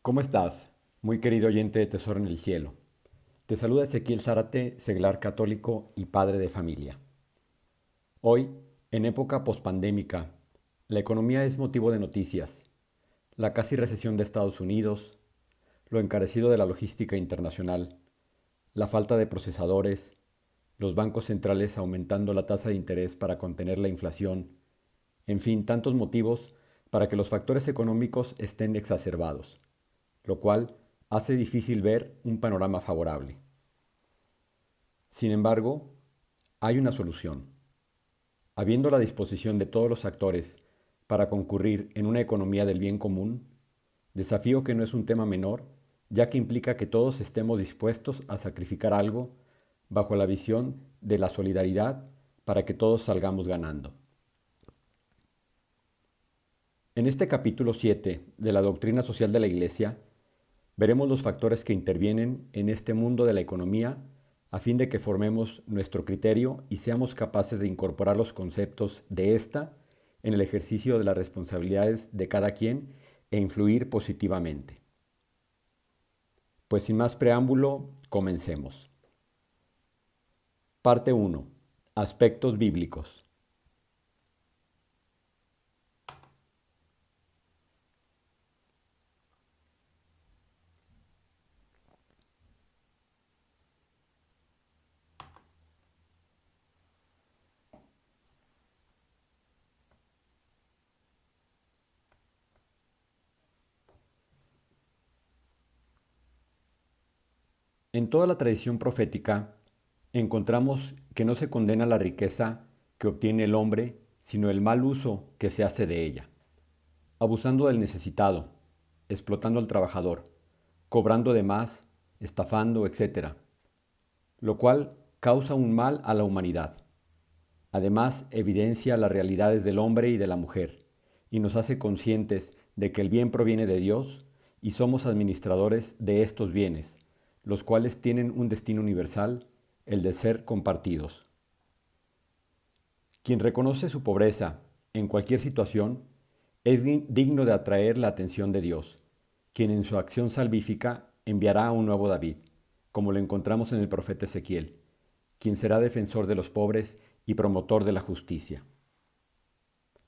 ¿Cómo estás, muy querido oyente de Tesoro en el Cielo? Te saluda Ezequiel Zárate, seglar católico y padre de familia. Hoy, en época pospandémica, la economía es motivo de noticias. La casi recesión de Estados Unidos, lo encarecido de la logística internacional, la falta de procesadores, los bancos centrales aumentando la tasa de interés para contener la inflación, en fin, tantos motivos para que los factores económicos estén exacerbados, lo cual hace difícil ver un panorama favorable. Sin embargo, hay una solución. Habiendo la disposición de todos los actores para concurrir en una economía del bien común, desafío que no es un tema menor, ya que implica que todos estemos dispuestos a sacrificar algo bajo la visión de la solidaridad para que todos salgamos ganando. En este capítulo 7 de la doctrina social de la Iglesia, veremos los factores que intervienen en este mundo de la economía a fin de que formemos nuestro criterio y seamos capaces de incorporar los conceptos de esta en el ejercicio de las responsabilidades de cada quien e influir positivamente. Pues sin más preámbulo, comencemos. Parte 1. Aspectos bíblicos. En toda la tradición profética encontramos que no se condena la riqueza que obtiene el hombre, sino el mal uso que se hace de ella, abusando del necesitado, explotando al trabajador, cobrando de más, estafando, etc., lo cual causa un mal a la humanidad. Además, evidencia las realidades del hombre y de la mujer, y nos hace conscientes de que el bien proviene de Dios y somos administradores de estos bienes, los cuales tienen un destino universal, el de ser compartidos. Quien reconoce su pobreza en cualquier situación es digno de atraer la atención de Dios, quien en su acción salvífica enviará a un nuevo David, como lo encontramos en el profeta Ezequiel, quien será defensor de los pobres y promotor de la justicia.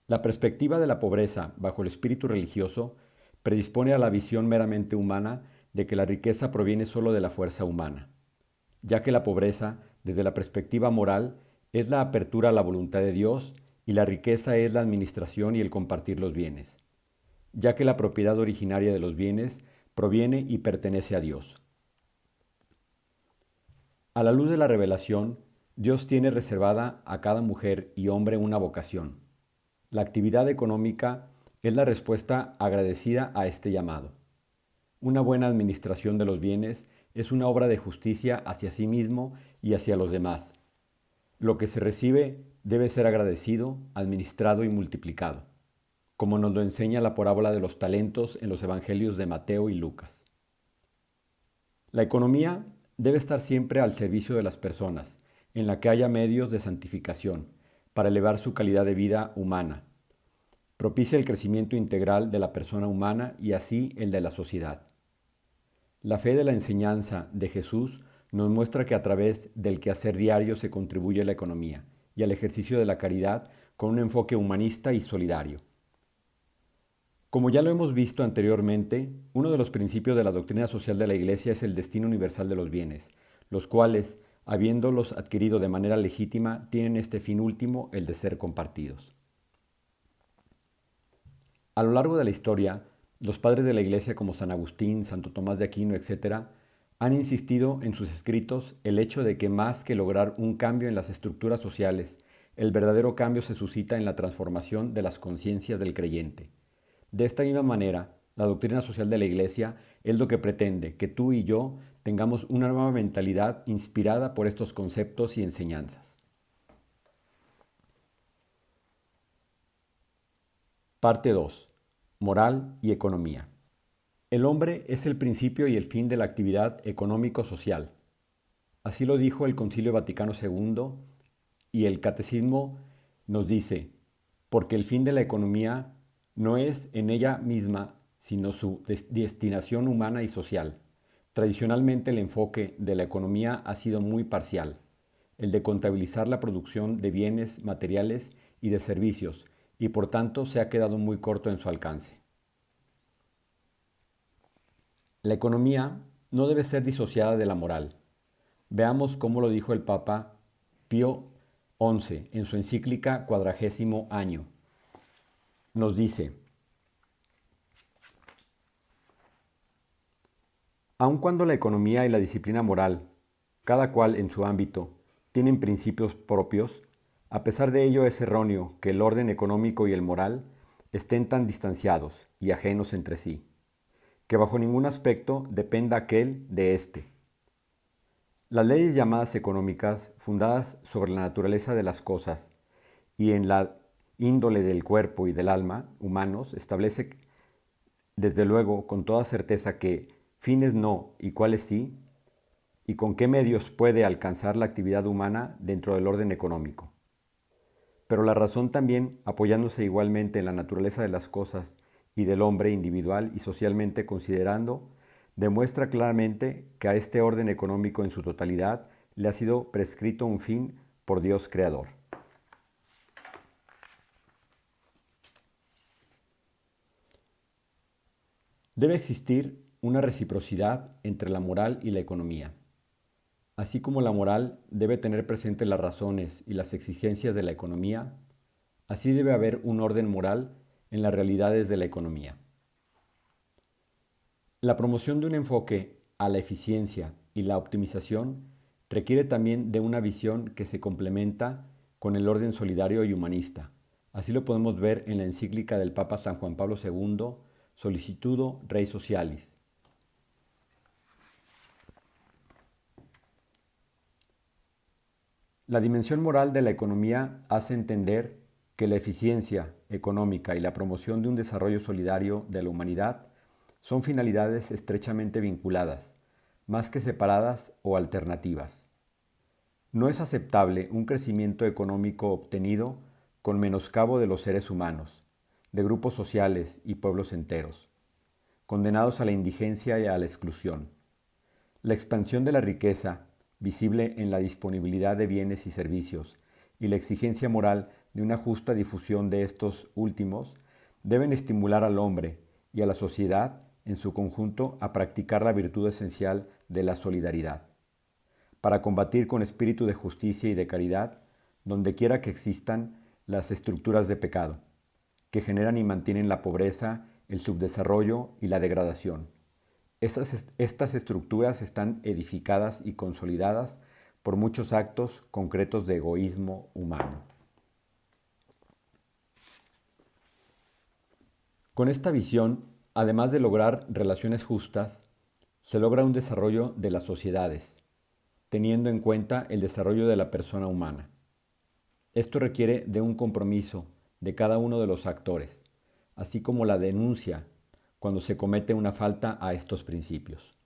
La perspectiva de la pobreza bajo el espíritu religioso predispone a la visión meramente humana de que la riqueza proviene solo de la fuerza humana, ya que la pobreza, desde la perspectiva moral, es la apertura a la voluntad de Dios y la riqueza es la administración y el compartir los bienes, ya que la propiedad originaria de los bienes proviene y pertenece a Dios. A la luz de la revelación, Dios tiene reservada a cada mujer y hombre una vocación. La actividad económica es la respuesta agradecida a este llamado. Una buena administración de los bienes es una obra de justicia hacia sí mismo y hacia los demás. Lo que se recibe debe ser agradecido, administrado y multiplicado, como nos lo enseña la parábola de los talentos en los evangelios de Mateo y Lucas. La economía debe estar siempre al servicio de las personas, en la que haya medios de santificación, para elevar su calidad de vida humana. Propicia el crecimiento integral de la persona humana y así el de la sociedad. La fe de la enseñanza de Jesús nos muestra que a través del quehacer diario se contribuye a la economía y al ejercicio de la caridad con un enfoque humanista y solidario. Como ya lo hemos visto anteriormente, uno de los principios de la doctrina social de la Iglesia es el destino universal de los bienes, los cuales, habiéndolos adquirido de manera legítima, tienen este fin último, el de ser compartidos. A lo largo de la historia, los padres de la Iglesia como San Agustín, Santo Tomás de Aquino, etc., han insistido en sus escritos el hecho de que más que lograr un cambio en las estructuras sociales, el verdadero cambio se suscita en la transformación de las conciencias del creyente. De esta misma manera, la doctrina social de la Iglesia es lo que pretende que tú y yo tengamos una nueva mentalidad inspirada por estos conceptos y enseñanzas. Parte 2. Moral y economía. El hombre es el principio y el fin de la actividad económico-social. Así lo dijo el Concilio Vaticano II y el Catecismo nos dice, porque el fin de la economía no es en ella misma, sino su destinación humana y social. Tradicionalmente el enfoque de la economía ha sido muy parcial, el de contabilizar la producción de bienes materiales y de servicios, y por tanto se ha quedado muy corto en su alcance. La economía no debe ser disociada de la moral. Veamos cómo lo dijo el Papa Pío XI en su encíclica Quadragésimo Año. Nos dice: aun cuando la economía y la disciplina moral, cada cual en su ámbito, tienen principios propios, a pesar de ello es erróneo que el orden económico y el moral estén tan distanciados y ajenos entre sí, que bajo ningún aspecto dependa aquel de éste. Las leyes llamadas económicas, fundadas sobre la naturaleza de las cosas y en la índole del cuerpo y del alma humanos, establece desde luego con toda certeza que fines no y cuáles sí, y con qué medios puede alcanzar la actividad humana dentro del orden económico. Pero la razón también, apoyándose igualmente en la naturaleza de las cosas y del hombre individual y socialmente considerando, demuestra claramente que a este orden económico en su totalidad le ha sido prescrito un fin por Dios Creador. Debe existir una reciprocidad entre la moral y la economía. Así como la moral debe tener presente las razones y las exigencias de la economía, así debe haber un orden moral en las realidades de la economía. La promoción de un enfoque a la eficiencia y la optimización requiere también de una visión que se complementa con el orden solidario y humanista. Así lo podemos ver en la encíclica del Papa San Juan Pablo II, Solicitudo Rei Socialis. La dimensión moral de la economía hace entender que la eficiencia económica y la promoción de un desarrollo solidario de la humanidad son finalidades estrechamente vinculadas, más que separadas o alternativas. No es aceptable un crecimiento económico obtenido con menoscabo de los seres humanos, de grupos sociales y pueblos enteros, condenados a la indigencia y a la exclusión. La expansión de la riqueza, visible en la disponibilidad de bienes y servicios, y la exigencia moral de una justa difusión de estos últimos, deben estimular al hombre y a la sociedad en su conjunto a practicar la virtud esencial de la solidaridad, para combatir con espíritu de justicia y de caridad donde quiera que existan las estructuras de pecado, que generan y mantienen la pobreza, el subdesarrollo y la degradación. Estas estructuras están edificadas y consolidadas por muchos actos concretos de egoísmo humano. Con esta visión, además de lograr relaciones justas, se logra un desarrollo de las sociedades, teniendo en cuenta el desarrollo de la persona humana. Esto requiere de un compromiso de cada uno de los actores, así como la denuncia cuando se comete una falta a estos principios.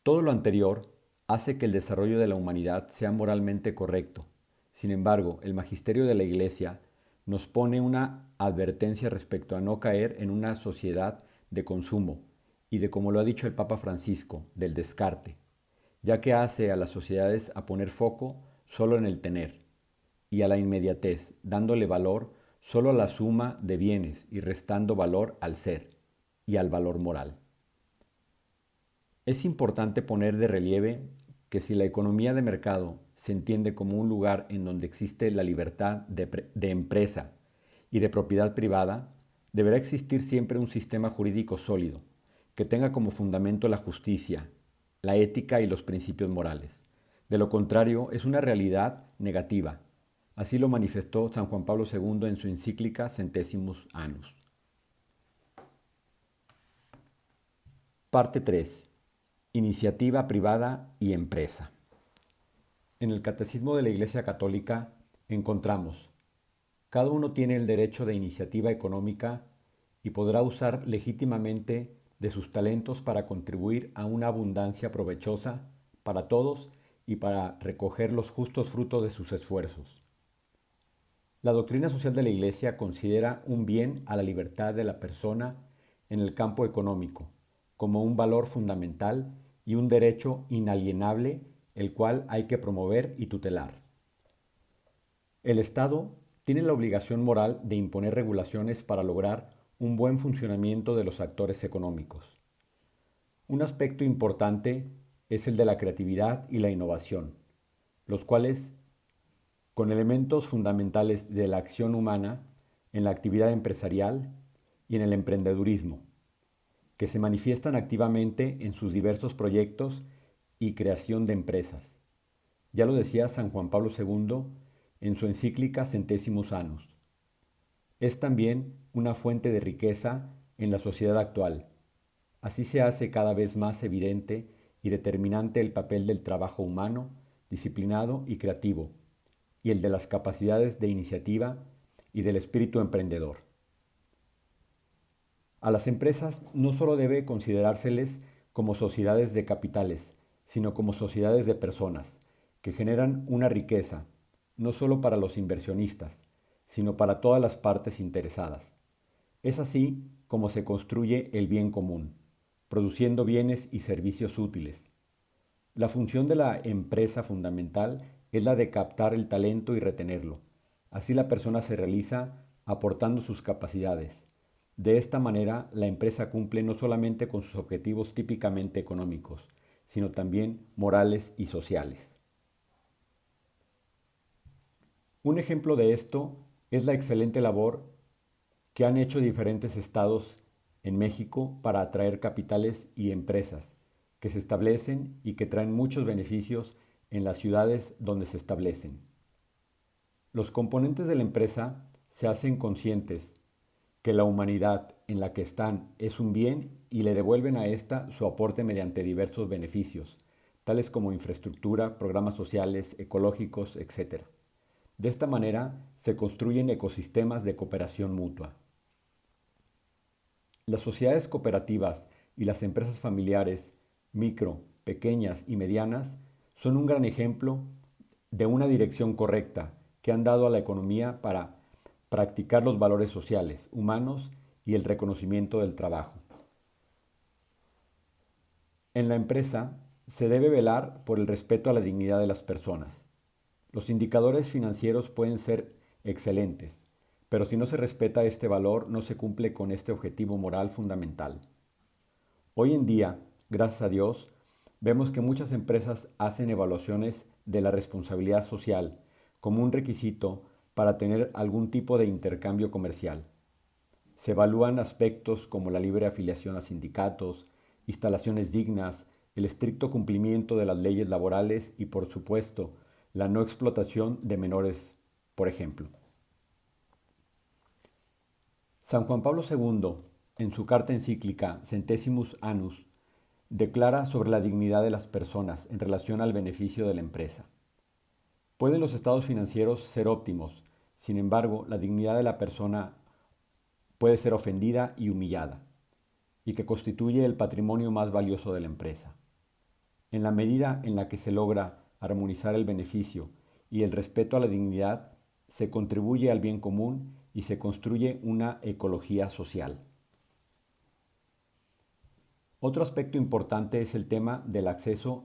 Todo lo anterior hace que el desarrollo de la humanidad sea moralmente correcto. Sin embargo, el magisterio de la Iglesia nos pone una advertencia respecto a no caer en una sociedad de consumo y de, como lo ha dicho el Papa Francisco, del descarte, ya que hace a las sociedades a poner foco solo en el tener y a la inmediatez, dándole valor solo a la suma de bienes y restando valor al ser y al valor moral. Es importante poner de relieve que si la economía de mercado se entiende como un lugar en donde existe la libertad de empresa y de propiedad privada, deberá existir siempre un sistema jurídico sólido, que tenga como fundamento la justicia, la ética y los principios morales. De lo contrario, es una realidad negativa. Así lo manifestó San Juan Pablo II en su encíclica Centésimos Annus. Parte 3. Iniciativa privada y empresa. En el Catecismo de la Iglesia Católica encontramos: cada uno tiene el derecho de iniciativa económica y podrá usar legítimamente de sus talentos para contribuir a una abundancia provechosa para todos y para recoger los justos frutos de sus esfuerzos. La doctrina social de la Iglesia considera un bien a la libertad de la persona en el campo económico como un valor fundamental y un derecho inalienable el cual hay que promover y tutelar. El Estado tiene la obligación moral de imponer regulaciones para lograr un buen funcionamiento de los actores económicos. Un aspecto importante es el de la creatividad y la innovación, los cuales, con elementos fundamentales de la acción humana en la actividad empresarial y en el emprendedurismo, que se manifiestan activamente en sus diversos proyectos y creación de empresas. Ya lo decía San Juan Pablo II en su encíclica Centésimos Annus. Es también una fuente de riqueza en la sociedad actual. Así se hace cada vez más evidente y determinante el papel del trabajo humano, disciplinado y creativo, y el de las capacidades de iniciativa y del espíritu emprendedor. A las empresas no solo debe considerárseles como sociedades de capitales, sino como sociedades de personas, que generan una riqueza, no solo para los inversionistas, sino para todas las partes interesadas. Es así como se construye el bien común, produciendo bienes y servicios útiles. La función de la empresa fundamental es la de captar el talento y retenerlo. Así la persona se realiza aportando sus capacidades. De esta manera, la empresa cumple no solamente con sus objetivos típicamente económicos, sino también morales y sociales. Un ejemplo de esto es la excelente labor que han hecho diferentes estados en México para atraer capitales y empresas que se establecen y que traen muchos beneficios en las ciudades donde se establecen. Los componentes de la empresa se hacen conscientes que la humanidad en la que están es un bien y le devuelven a ésta su aporte mediante diversos beneficios, tales como infraestructura, programas sociales, ecológicos, etc. De esta manera se construyen ecosistemas de cooperación mutua. Las sociedades cooperativas y las empresas familiares, micro, pequeñas y medianas, son un gran ejemplo de una dirección correcta que han dado a la economía para practicar los valores sociales, humanos y el reconocimiento del trabajo. En la empresa se debe velar por el respeto a la dignidad de las personas. Los indicadores financieros pueden ser excelentes, pero si no se respeta este valor, no se cumple con este objetivo moral fundamental. Hoy en día, gracias a Dios, vemos que muchas empresas hacen evaluaciones de la responsabilidad social como un requisito para tener algún tipo de intercambio comercial. Se evalúan aspectos como la libre afiliación a sindicatos, instalaciones dignas, el estricto cumplimiento de las leyes laborales y, por supuesto, la no explotación de menores, por ejemplo. San Juan Pablo II, en su carta encíclica Centésimos Annus, declara sobre la dignidad de las personas en relación al beneficio de la empresa. Pueden los estados financieros ser óptimos, sin embargo, la dignidad de la persona puede ser ofendida y humillada, y que constituye el patrimonio más valioso de la empresa. En la medida en la que se logra armonizar el beneficio y el respeto a la dignidad, se contribuye al bien común y se construye una ecología social. Otro aspecto importante es el tema del acceso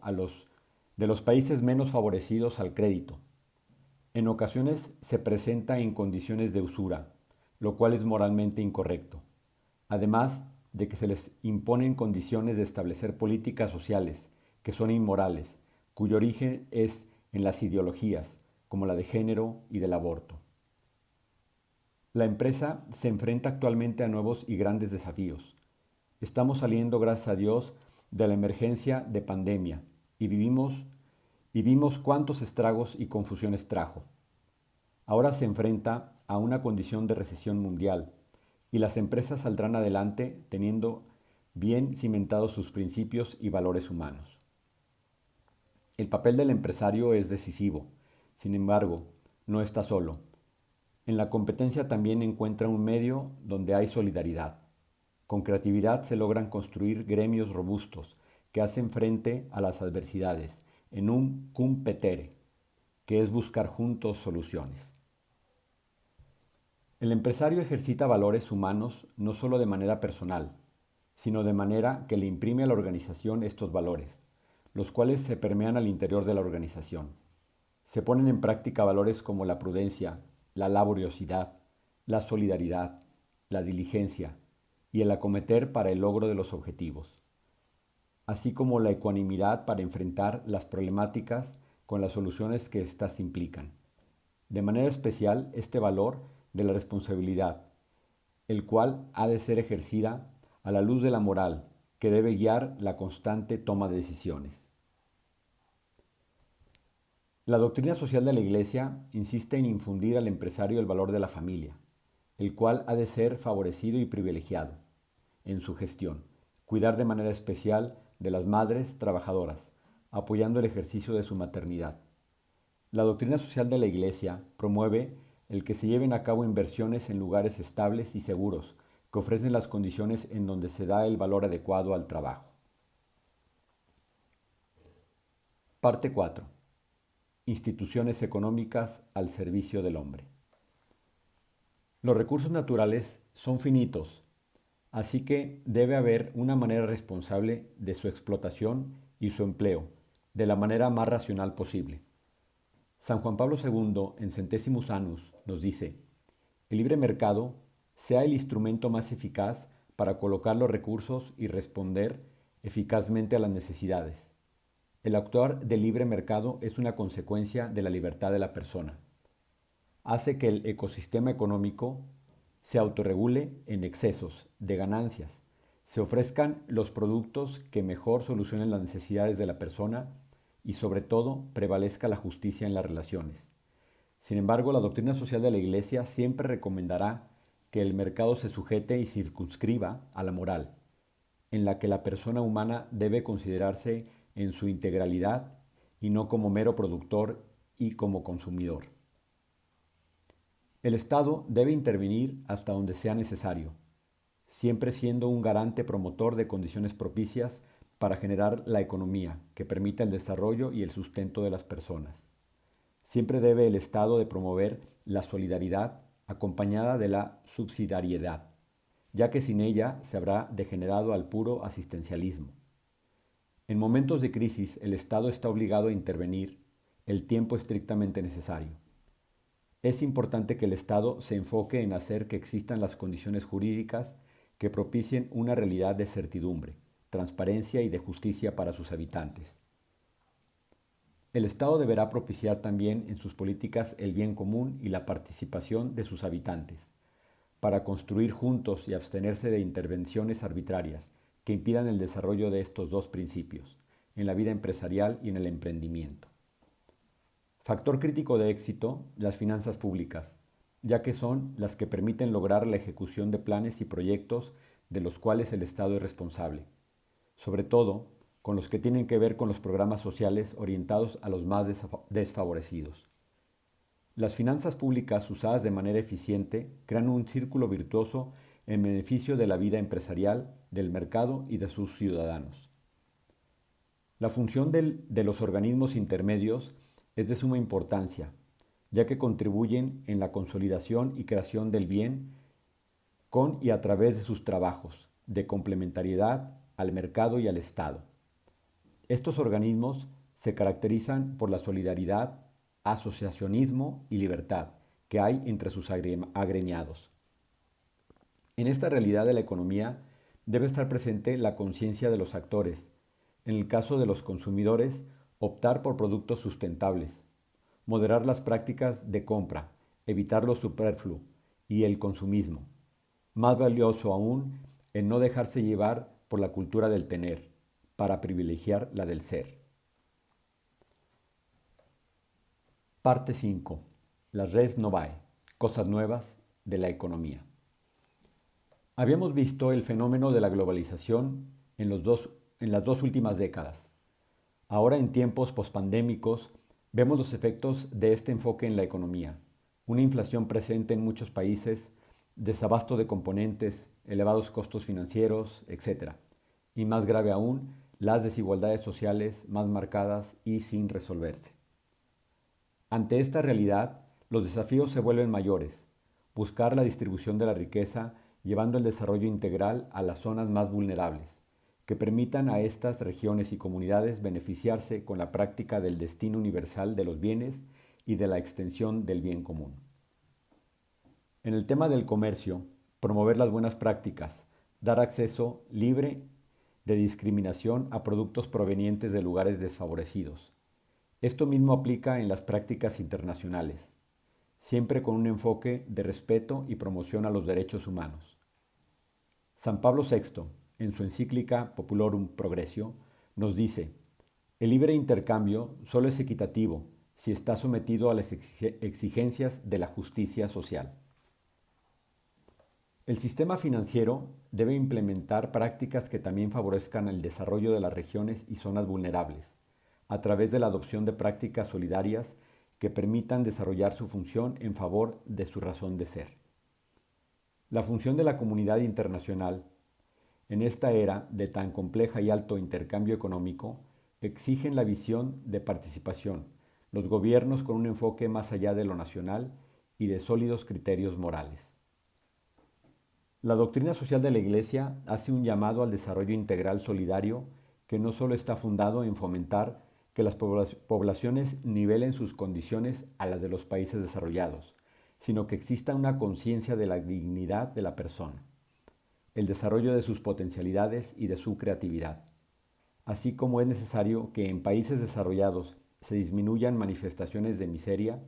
de los países menos favorecidos al crédito. En ocasiones se presenta en condiciones de usura, lo cual es moralmente incorrecto. Además de que se les imponen condiciones de establecer políticas sociales que son inmorales, cuyo origen es en las ideologías, como la de género y del aborto. La empresa se enfrenta actualmente a nuevos y grandes desafíos. Estamos saliendo, gracias a Dios, de la emergencia de pandemia y vimos cuántos estragos y confusiones trajo. Ahora se enfrenta a una condición de recesión mundial y las empresas saldrán adelante teniendo bien cimentados sus principios y valores humanos. El papel del empresario es decisivo, sin embargo, no está solo. En la competencia también encuentra un medio donde hay solidaridad. Con creatividad se logran construir gremios robustos que hacen frente a las adversidades en un cum petere, que es buscar juntos soluciones. El empresario ejercita valores humanos no solo de manera personal, sino de manera que le imprime a la organización estos valores, los cuales se permean al interior de la organización. Se ponen en práctica valores como la prudencia, la laboriosidad, la solidaridad, la diligencia y el acometer para el logro de los objetivos, así como la ecuanimidad para enfrentar las problemáticas con las soluciones que éstas implican. De manera especial, este valor de la responsabilidad, el cual ha de ser ejercida a la luz de la moral, que debe guiar la constante toma de decisiones. La doctrina social de la Iglesia insiste en infundir al empresario el valor de la familia, el cual ha de ser favorecido y privilegiado en su gestión, cuidar de manera especial de las madres trabajadoras, apoyando el ejercicio de su maternidad. La doctrina social de la Iglesia promueve el que se lleven a cabo inversiones en lugares estables y seguros, que ofrecen las condiciones en donde se da el valor adecuado al trabajo. Parte 4. Instituciones económicas al servicio del hombre. Los recursos naturales son finitos, así que debe haber una manera responsable de su explotación y su empleo, de la manera más racional posible. San Juan Pablo II, en Centesimus Annus, nos dice: el libre mercado sea el instrumento más eficaz para colocar los recursos y responder eficazmente a las necesidades. El actuar del libre mercado es una consecuencia de la libertad de la persona. Hace que el ecosistema económico se autorregule en excesos de ganancias, se ofrezcan los productos que mejor solucionen las necesidades de la persona y sobre todo prevalezca la justicia en las relaciones. Sin embargo, la doctrina social de la Iglesia siempre recomendará que el mercado se sujete y circunscriba a la moral, en la que la persona humana debe considerarse en su integralidad y no como mero productor y como consumidor. El Estado debe intervenir hasta donde sea necesario, siempre siendo un garante promotor de condiciones propicias para generar la economía que permita el desarrollo y el sustento de las personas. Siempre debe el Estado de promover la solidaridad acompañada de la subsidiariedad, ya que sin ella se habrá degenerado al puro asistencialismo. En momentos de crisis, el Estado está obligado a intervenir el tiempo estrictamente necesario. Es importante que el Estado se enfoque en hacer que existan las condiciones jurídicas que propicien una realidad de certidumbre, transparencia y de justicia para sus habitantes. El Estado deberá propiciar también en sus políticas el bien común y la participación de sus habitantes, para construir juntos y abstenerse de intervenciones arbitrarias que impidan el desarrollo de estos dos principios, en la vida empresarial y en el emprendimiento. Factor crítico de éxito, las finanzas públicas, ya que son las que permiten lograr la ejecución de planes y proyectos de los cuales el Estado es responsable, sobre todo con los que tienen que ver con los programas sociales orientados a los más desfavorecidos. Las finanzas públicas usadas de manera eficiente crean un círculo virtuoso en beneficio de la vida empresarial, del mercado y de sus ciudadanos. La función de los organismos intermedios es de suma importancia, ya que contribuyen en la consolidación y creación del bien con y a través de sus trabajos, de complementariedad al mercado y al Estado. Estos organismos se caracterizan por la solidaridad, asociacionismo y libertad que hay entre sus agremiados. En esta realidad de la economía debe estar presente la conciencia de los actores. En el caso de los consumidores, optar por productos sustentables, moderar las prácticas de compra, evitar lo superfluo y el consumismo. Más valioso aún, el no dejarse llevar por la cultura del tener, para privilegiar la del ser. Parte 5. Las res novae, cosas nuevas de la economía. Habíamos visto el fenómeno de la globalización en las dos últimas décadas. Ahora, en tiempos pospandémicos, vemos los efectos de este enfoque en la economía. Una inflación presente en muchos países, desabasto de componentes, elevados costos financieros, etc. Y más grave aún, las desigualdades sociales más marcadas y sin resolverse. Ante esta realidad, los desafíos se vuelven mayores. buscar la distribución de la riqueza llevando el desarrollo integral a las zonas más vulnerables, que permitan a estas regiones y comunidades beneficiarse con la práctica del destino universal de los bienes y de la extensión del bien común. En el tema del comercio, promover las buenas prácticas, dar acceso libre de discriminación a productos provenientes de lugares desfavorecidos. Esto mismo aplica en las prácticas internacionales, siempre con un enfoque de respeto y promoción a los derechos humanos. San Pablo VI, en su encíclica Populorum Progressio, nos dice: el libre intercambio solo es equitativo si está sometido a las exigencias de la justicia social. El sistema financiero debe implementar prácticas que también favorezcan el desarrollo de las regiones y zonas vulnerables, a través de la adopción de prácticas solidarias que permitan desarrollar su función en favor de su razón de ser. La función de la comunidad internacional, en esta era de tan compleja y alto intercambio económico, exigen la visión de participación, los gobiernos con un enfoque más allá de lo nacional y de sólidos criterios morales. La doctrina social de la Iglesia hace un llamado al desarrollo integral solidario que no solo está fundado en fomentar que las poblaciones nivelen sus condiciones a las de los países desarrollados, sino que exista una conciencia de la dignidad de la persona, el desarrollo de sus potencialidades y de su creatividad, así como es necesario que en países desarrollados se disminuyan manifestaciones de miseria,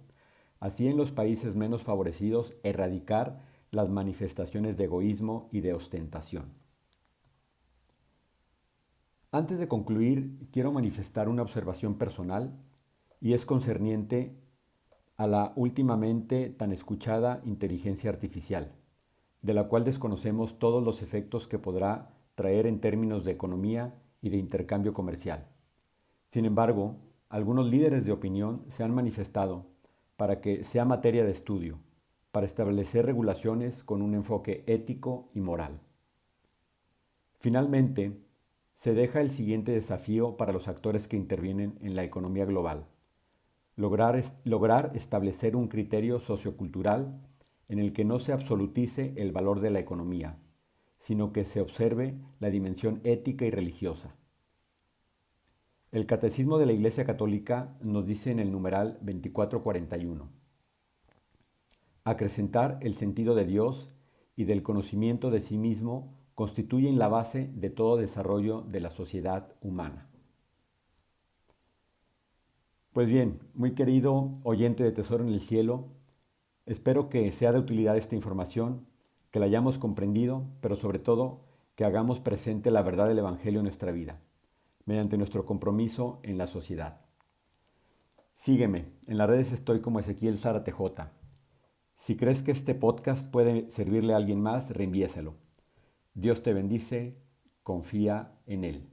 así en los países menos favorecidos erradicar las manifestaciones de egoísmo y de ostentación. Antes de concluir, quiero manifestar una observación personal y es concerniente a la últimamente tan escuchada inteligencia artificial, de la cual desconocemos todos los efectos que podrá traer en términos de economía y de intercambio comercial. Sin embargo, algunos líderes de opinión se han manifestado para que sea materia de estudio, para establecer regulaciones con un enfoque ético y moral. Finalmente, se deja el siguiente desafío para los actores que intervienen en la economía global: lograr establecer un criterio sociocultural en el que no se absolutice el valor de la economía, sino que se observe la dimensión ética y religiosa. El Catecismo de la Iglesia Católica nos dice en el numeral 2441: acrecentar el sentido de Dios y del conocimiento de sí mismo constituyen la base de todo desarrollo de la sociedad humana. Pues bien, muy querido oyente de Tesoro en el Cielo, espero que sea de utilidad esta información, que la hayamos comprendido, pero sobre todo que hagamos presente la verdad del Evangelio en nuestra vida, mediante nuestro compromiso en la sociedad. Sígueme, en las redes estoy como Ezequiel Zárate J. Si crees que este podcast puede servirle a alguien más, reenvíeselo. Dios te bendice, confía en Él.